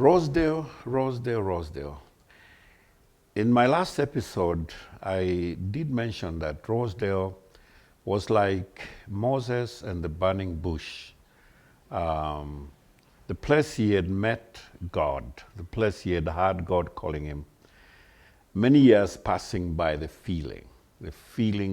Rosedale, Rosedale, Rosedale. In my last episode, I did mention that Rosedale was like Moses and the burning bush. Um, the place he had met God, the place he had heard God calling him. Many years passing by, the feeling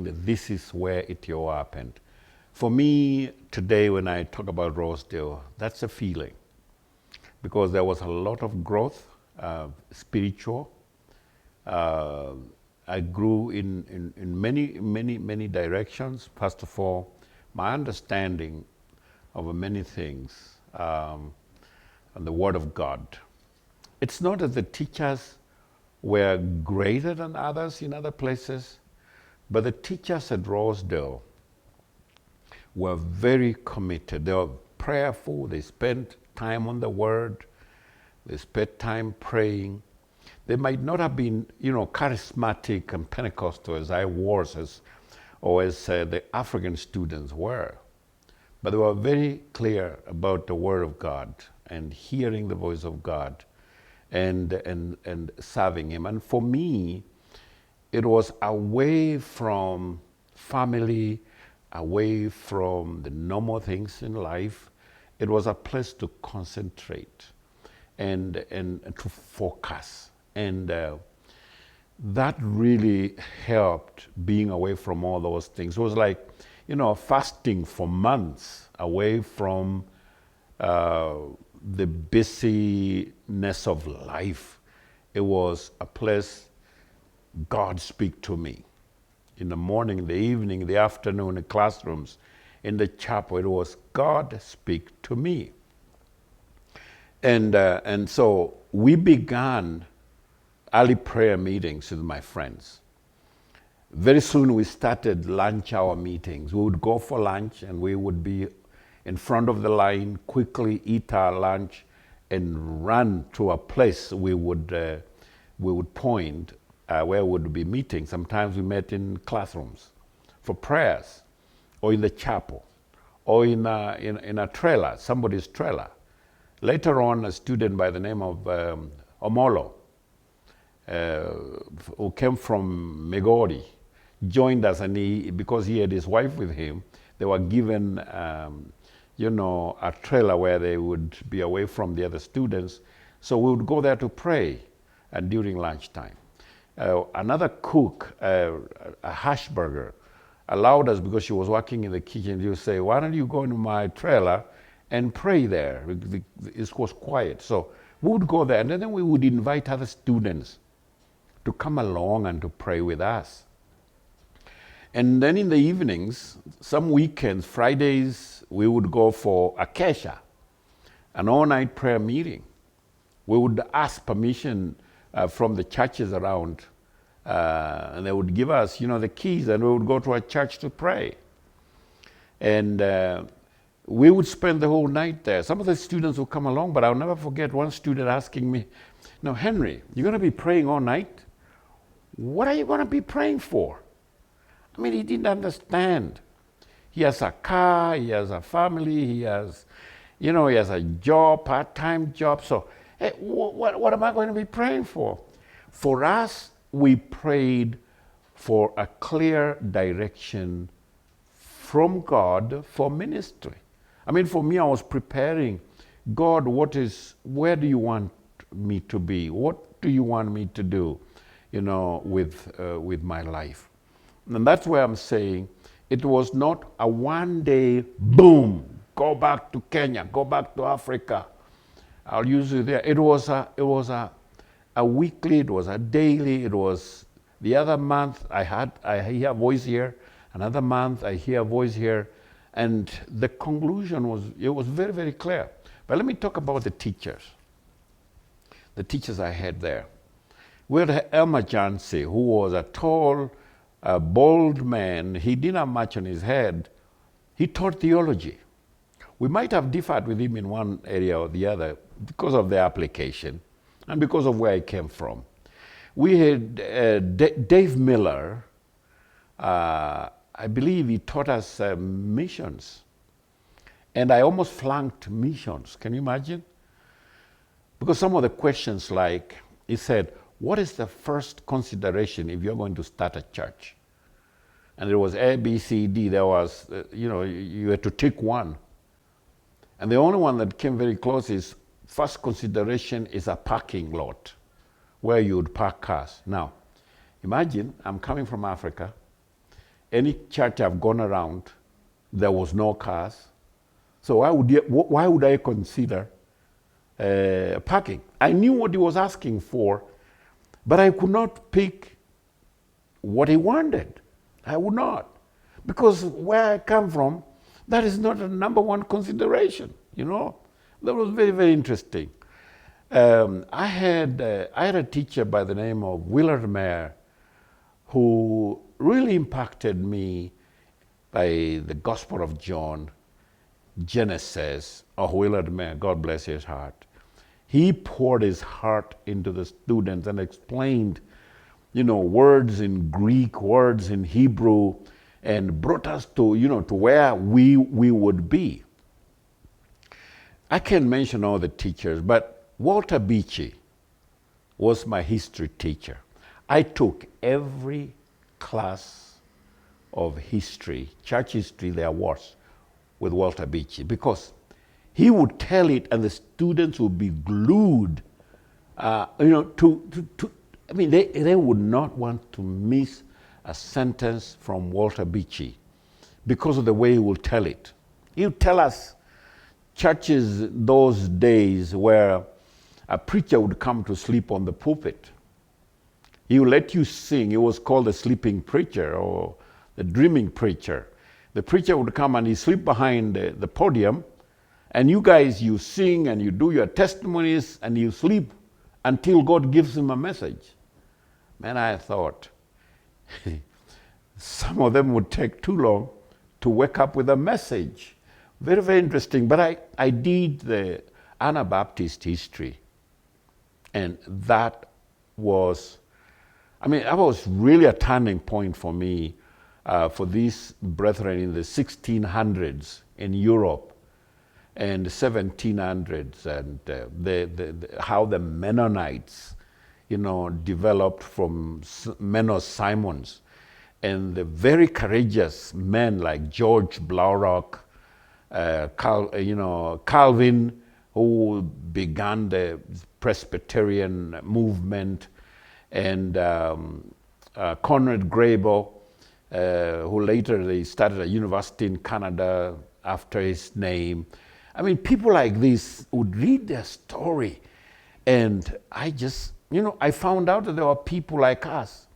that this is where it all happened. For me, today when I talk about Rosedale, that's a feeling. Because there was a lot of growth, spiritual. Uh, I grew in many directions. First of all, my understanding of many things and the Word of God. It's not that the teachers were greater than others in other places, but the teachers at Rosedale were very committed. They were prayerful. They spent time on the Word. They spent time praying. They might not have been, charismatic and Pentecostal as I was, or as the African students were. But they were very clear about the Word of God and hearing the voice of God and serving Him. And for me, it was away from family, away from the normal things in life. It was a place to concentrate and to focus. And that really helped being away from all those things. It was like, fasting for months away from the busyness of life. It was a place God speak to me. In the morning, in the evening, in the afternoon, in the classrooms, in the chapel, it was God speak to me. And so we began early prayer meetings with my friends. Very soon we started lunch hour meetings. We would go for lunch and we would be in front of the line, quickly eat our lunch and run to a place we would point where we would be meeting. Sometimes we met in classrooms for prayers, or in the chapel, or in a trailer, somebody's trailer. Later on, a student by the name of Omolo, who came from Migori, joined us, and because he had his wife with him, they were given a trailer where they would be away from the other students. So we would go there to pray during lunchtime. Another cook, a hash burger, allowed us, because she was working in the kitchen, to say, why don't you go into my trailer and pray there? It was quiet. So we would go there, and then we would invite other students to come along and to pray with us. And then in the evenings, some weekends, Fridays, we would go for a kesha, an all-night prayer meeting. We would ask permission from the churches around, and they would give us, the keys, and we would go to a church to pray. And we would spend the whole night there. Some of the students would come along, but I'll never forget one student asking me, "Now, Henry, you're going to be praying all night? What are you going to be praying for?" I mean, he didn't understand. He has a car, he has a family, he has a job, part-time job. So, hey, what am I going to be praying for? For us, we prayed for a clear direction from God for ministry. I mean, for me, I was preparing, God, where do you want me to be? What do you want me to do, with my life? And that's where I'm saying it was not a one day, boom, go back to Kenya, go back to Africa. I'll use it there. It was a weekly, it was a daily, it was the other month I hear a voice here, another month I hear a voice here, and the conclusion was very, very clear. But let me talk about the teachers I had there. We had Elmer Jansi, who was a tall, bold man. He didn't have much on his head. He taught theology. We might have differed with him in one area or the other because of the application and because of where I came from. We had Dave Miller. I believe he taught us missions. And I almost flunked missions. Can you imagine? Because some of the questions, like, he said, what is the first consideration if you're going to start a church? And there was A, B, C, D. There was, you had to take one. And the only one that came very close is, first consideration is a parking lot where you would park cars. Now, imagine I'm coming from Africa. Any church I've gone around, there was no cars. So why would I consider parking? I knew what he was asking for, but I could not pick what he wanted. I would not. Because where I come from, that is not a number one consideration, That was very, very interesting. I had a teacher by the name of Willard Mayer who really impacted me by the Gospel of John, Genesis, of Willard Mayer, God bless his heart. He poured his heart into the students and explained, words in Greek, words in Hebrew, and brought us to, to where we would be. I can't mention all the teachers, but Walter Beachy was my history teacher. I took every class of history, church history there was, with Walter Beachy, because he would tell it and the students would be glued, they would not want to miss a sentence from Walter Beachy because of the way he would tell it. He would tell us churches those days where a preacher would come to sleep on the pulpit. He would let you sing. It was called the sleeping preacher or the dreaming preacher. The preacher would come and he'd sleep behind the podium, and you guys, you sing and you do your testimonies and you sleep until God gives him a message. Man, I thought some of them would take too long to wake up with a message. Very, very interesting. But I did the Anabaptist history, and that was really a turning point for me, for these brethren in the 1600s in Europe and the 1700s, and how the Mennonites, developed from men of Simons, and the very courageous men like George Blaurock, Calvin, who began the Presbyterian movement, and Conrad Grebel, who later they started a university in Canada after his name. People like this would read their story, and I found out that there were people like us,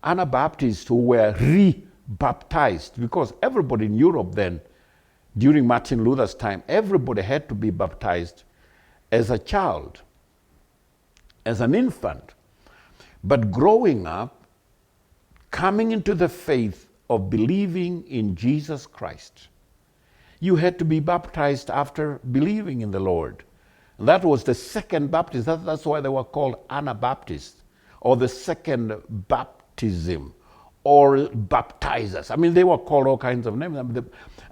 Anabaptists, who were re-baptized, because everybody in Europe then, during Martin Luther's time, everybody had to be baptized as a child, as an infant. But growing up, coming into the faith of believing in Jesus Christ, you had to be baptized after believing in the Lord. That was the second baptism. That's why they were called Anabaptists, or the second baptism, or baptizers. They were called all kinds of names.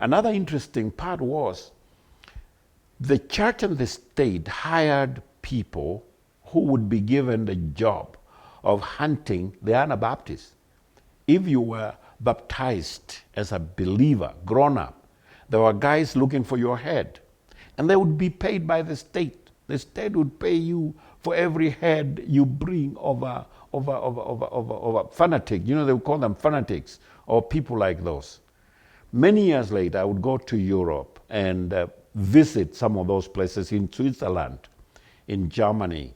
Another interesting part was the church and the state hired people who would be given the job of hunting the Anabaptists. If you were baptized as a believer, grown up, there were guys looking for your head, and they would be paid by the state. The state would pay you for every head you bring of a fanatic. They would call them fanatics, or people like those. Many years later, I would go to Europe and visit some of those places in Switzerland, in Germany.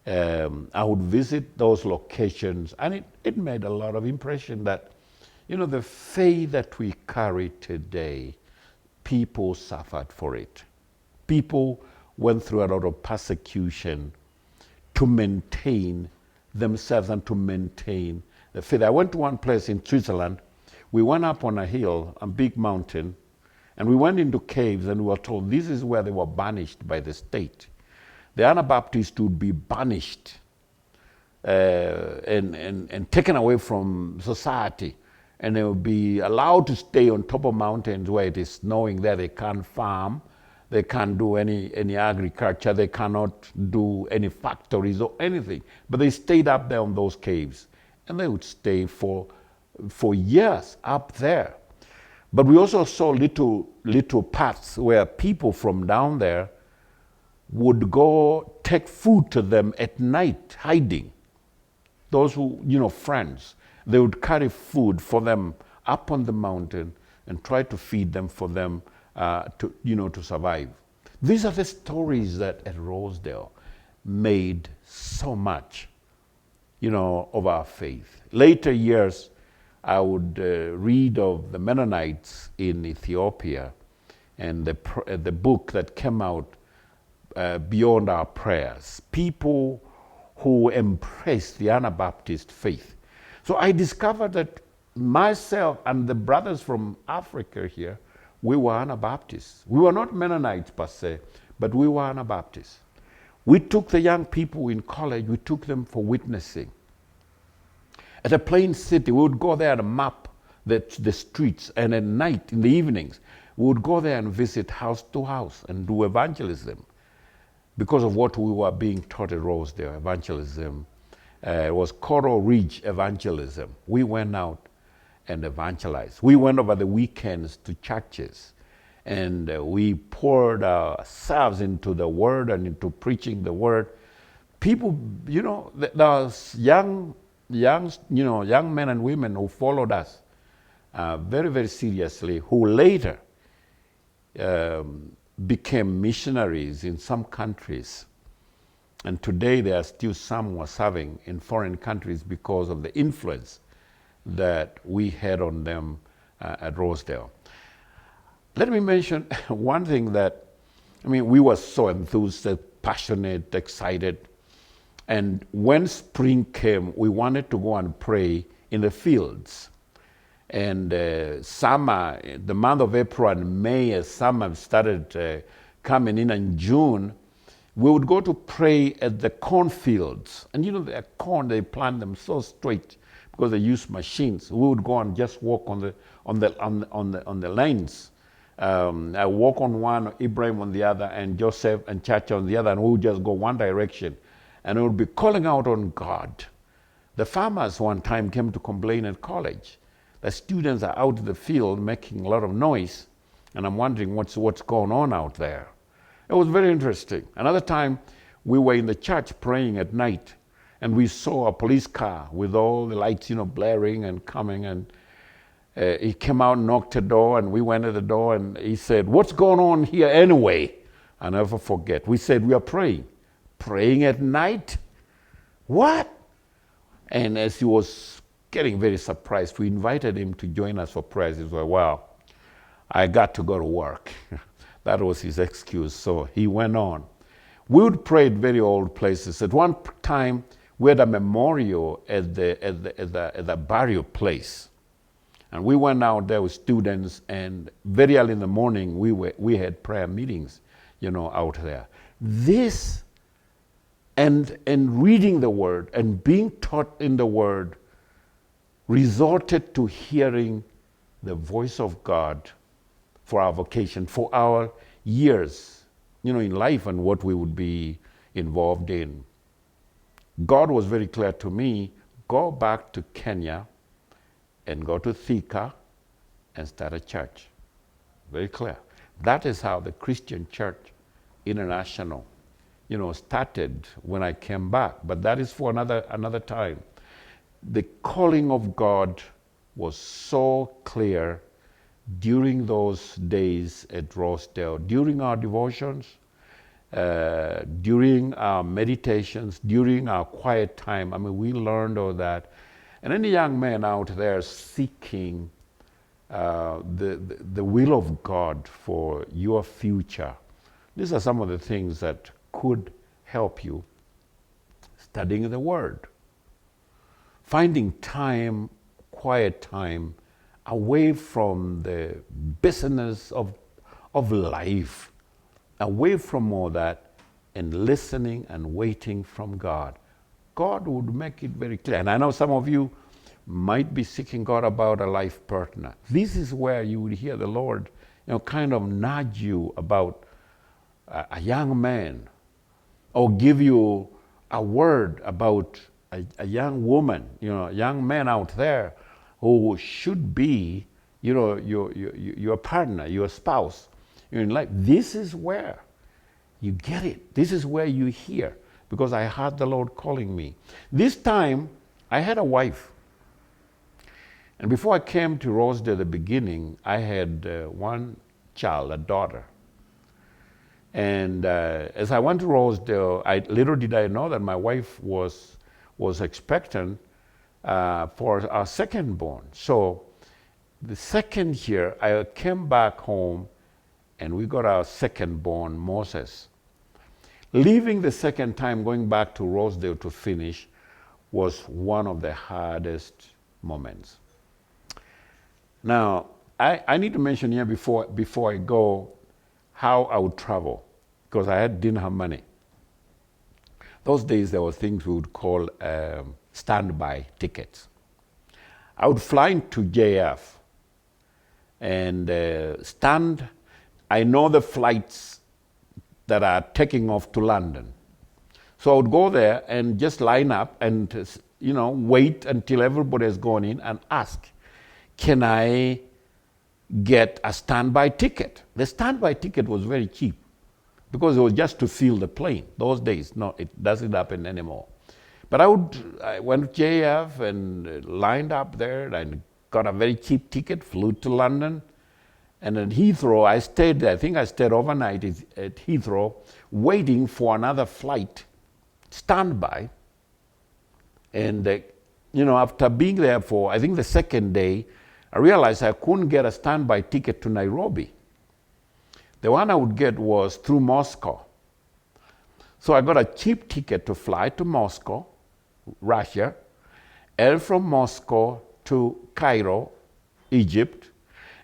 I would visit those locations, and it made a lot of impression that, the faith that we carry today, people suffered for it. People went through a lot of persecution to maintain themselves and to maintain the faith. I went to one place in Switzerland. We went up on a hill, a big mountain, and we went into caves, and we were told this is where they were banished by the state. The Anabaptists would be banished and taken away from society, and they would be allowed to stay on top of mountains where it is snowing there. They can't farm, They can't do any agriculture. They cannot do any factories or anything. But they stayed up there on those caves. And they would stay for years up there. But we also saw little paths where people from down there would go take food to them at night, hiding. Those who, friends, they would carry food for them up on the mountain and try to feed them for them to survive. These are the stories that at Rosedale made so much, of our faith. Later years, I would read of the Mennonites in Ethiopia and the book that came out, Beyond Our Prayers. People who embraced the Anabaptist faith. So I discovered that myself and the brothers from Africa here, we were Anabaptists. We were not Mennonites per se, but we were Anabaptists. We took the young people in college, we took them for witnessing. At a Plain City, we would go there and map the streets, and at night, in the evenings, we would go there and visit house to house and do evangelism. Because of what we were being taught at Rosedale, evangelism. It was Coral Ridge evangelism. We went out and evangelized. We went over the weekends to churches, and we poured ourselves into the word and into preaching the word. People, there was young men and women who followed us very, very seriously, who later became missionaries in some countries. And today there are still some who are serving in foreign countries because of the influence that we had on them at Rosedale. Let me mention one thing that, we were so enthused, passionate, excited. And when spring came, we wanted to go and pray in the fields. And summer, the month of April and May, as summer started coming in June, we would go to pray at the cornfields. And the corn, they plant them so straight because they use machines. We would go and just walk on the lanes. I walk on one, Ibrahim on the other, and Joseph and Chacha on the other, and we would just go one direction. And we would be calling out on God. The farmers one time came to complain at college. The students are out in the field making a lot of noise, and I'm wondering what's going on out there. It was very interesting. Another time, we were in the church praying at night, and we saw a police car with all the lights, blaring and coming, and he came out and knocked the door, and we went at the door, and he said, "What's going on here anyway?" I'll never forget. We said, "We are praying." Praying at night? What? And as he was getting very surprised, we invited him to join us for prayers. He said, "Well, I got to go to work." That was his excuse, so he went on. We would pray at very old places. At one time, we had a memorial at the burial place. And we went out there with students, and very early in the morning, we had prayer meetings, out there. This and reading the word and being taught in the word resorted to hearing the voice of God for our vocation, for our years, in life and what we would be involved in. God was very clear to me, go back to Kenya and go to Thika and start a church. Very clear. That is how the Christian Church International, started when I came back. But that is for another time. The calling of God was so clear during those days at Rosedale, during our devotions, during our meditations, during our quiet time. We learned all that. And any young man out there seeking the will of God for your future, these are some of the things that could help you. Studying the Word, finding time, quiet time, away from the business of life, away from all that, and listening and waiting from God. God would make it very clear. And I know some of you might be seeking God about a life partner. This is where you would hear the Lord, kind of nudge you about a young man or give you a word about a young woman, a young man out there who should be, your partner, your spouse in life, this is where you get it. This is where you hear, because I heard the Lord calling me. This time, I had a wife. And before I came to Rosedale at the beginning, I had one child, a daughter. And as I went to Rosedale, little did I know that my wife was expectant for our second born. So the second year, I came back home and we got our second born, Moses. Leaving the second time, going back to Rosedale to finish, was one of the hardest moments. Now, I need to mention here before I go how I would travel, because didn't have money. Those days there were things we would call standby tickets. I would fly into JF and I know the flights that are taking off to London. So I would go there and just line up and wait until everybody has gone in and ask, can I get a standby ticket? The standby ticket was very cheap because it was just to fill the plane. Those days, no, it doesn't happen anymore. But I went to JF and lined up there and got a very cheap ticket, flew to London. And at Heathrow, I stayed there. I think I stayed overnight at Heathrow, waiting for another flight, standby. And, after being there for, I think the second day, I realized I couldn't get a standby ticket to Nairobi. The one I would get was through Moscow. So I got a cheap ticket to fly to Moscow, Russia, and from Moscow to Cairo, Egypt,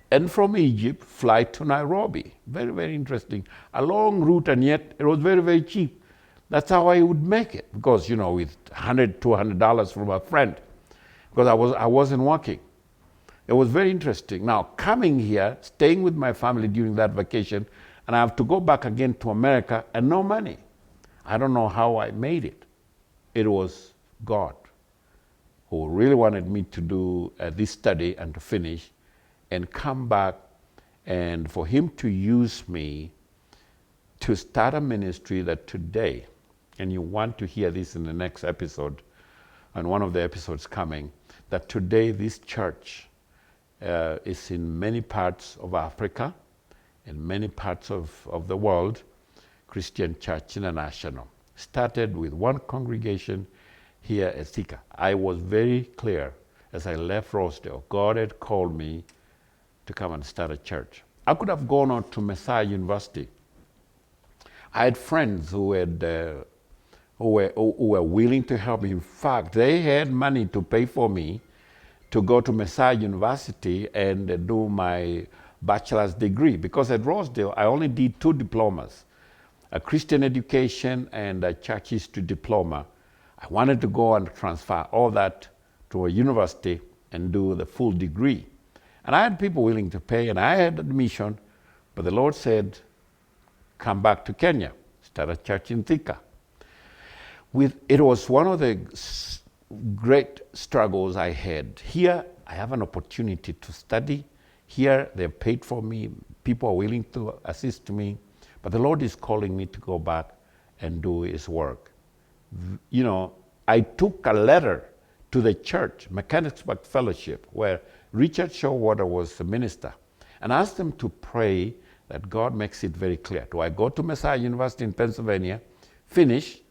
and from Egypt, fly to Nairobi. Very, very interesting. A long route, and yet it was very, very cheap. That's how I would make it, because, with $100, $200 from a friend, because I wasn't working. It was very interesting. Now, coming here, staying with my family during that vacation, and I have to go back again to America and no money. I don't know how I made it. It was God who really wanted me to do this study and to finish and come back, and for him to use me to start a ministry that today, and you want to hear this in the next episode, and one of the episodes coming, that today this church is in many parts of Africa, in many parts of the world, Christian Church International. Started with one congregation here at Thika. I was very clear as I left Rosedale. God had called me to come and start a church. I could have gone on to Messiah University. I had friends who were willing to help me. In fact, they had money to pay for me to go to Messiah University and do my bachelor's degree. Because at Rosedale, I only did 2 diplomas, a Christian education and a church history diploma. I wanted to go and transfer all that to a university and do the full degree. And I had people willing to pay, and I had admission, but the Lord said, come back to Kenya, start a church in Thika. It was one of the great struggles I had. Here, I have an opportunity to study. Here, they've paid for me. People are willing to assist me. But the Lord is calling me to go back and do his work. I took a letter to the church, Mechanicsburg Fellowship, where Richard Showwater was the minister, and asked them to pray that God makes it very clear. Do I go to Messiah University in Pennsylvania, finish,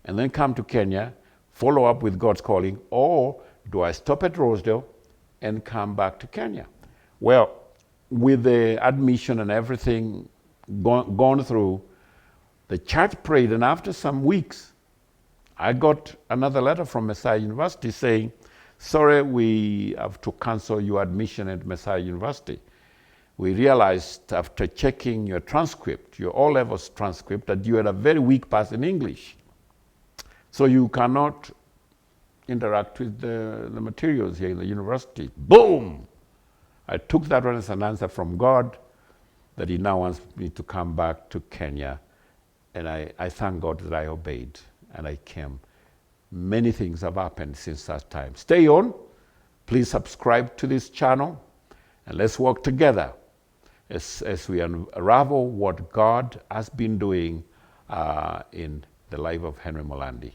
and then come to Kenya, follow up with God's calling, or do I stop at Rosedale and come back to Kenya? Well, with the admission and everything gone through, the church prayed, and after some weeks, I got another letter from Messiah University saying, sorry, we have to cancel your admission at Messiah University. We realized after checking your transcript, your O-levels transcript, that you had a very weak pass in English. So you cannot interact with the materials here in the university. Boom! I took that one as an answer from God that he now wants me to come back to Kenya And I thank God that I obeyed and I came. Many things have happened since that time. Stay on. Please subscribe to this channel and let's work together as we unravel what God has been doing in the life of Henry Molandi.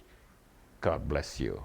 God bless you.